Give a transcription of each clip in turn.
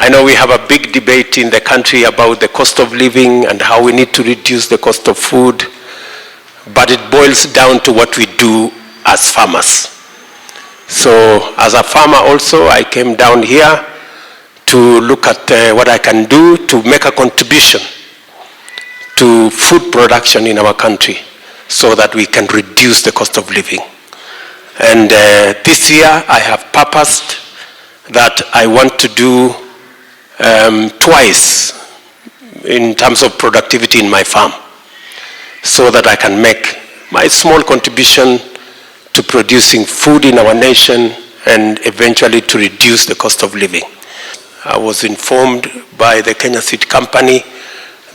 I know we have a big debate in the country about the cost of living and how we need to reduce the cost of food, but it boils down to what we do as farmers. So as a farmer also, I came down here to look at what I can do to make a contribution to food production in our country so that we can reduce the cost of living. And this year I have purposed that I want to do twice in terms of productivity in my farm, so that I can make my small contribution to producing food in our nation and eventually to reduce the cost of living. I was informed by the Kenya Seed Company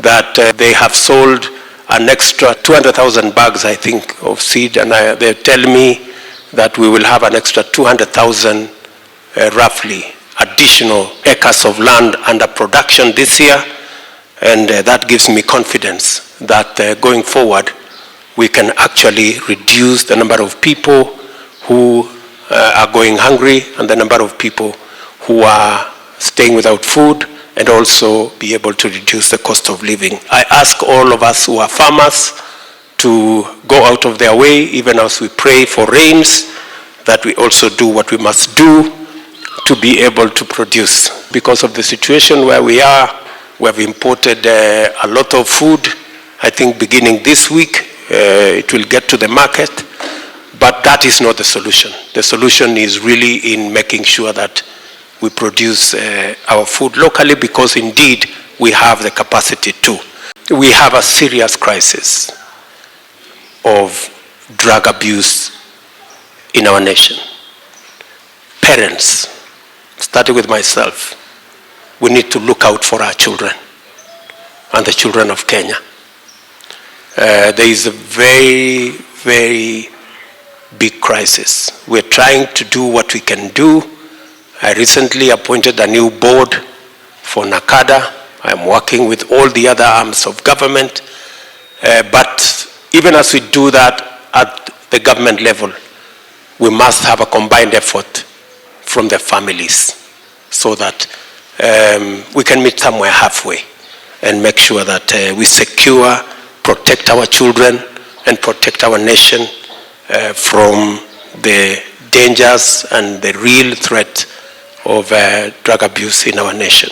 that they have sold an extra 200,000 bags, I think, of seed, and they tell me that we will have an extra 200,000 roughly additional acres of land under production this year, and that gives me confidence that going forward we can actually reduce the number of people who are going hungry and the number of people who are staying without food, and also be able to reduce the cost of living. I ask all of us who are farmers to go out of their way, even as we pray for rains, that we also do what we must do to be able to produce. Because of the situation where we are, we have imported a lot of food. I think beginning this week, it will get to the market, but that is not the solution. The solution is really in making sure that we produce our food locally, because indeed we have the capacity to. We have a serious crisis of drug abuse in our nation. Parents, starting with myself, we need to look out for our children and the children of Kenya. There is a very, very big crisis. We're trying to do what we can do. I recently appointed a new board for NACADA. I'm working with all the other arms of government. But even as we do that at the government level, we must have a combined effort from the families so that we can meet somewhere halfway and make sure that we secure, protect our children and protect our nation from the dangers and the real threat of drug abuse in our nation.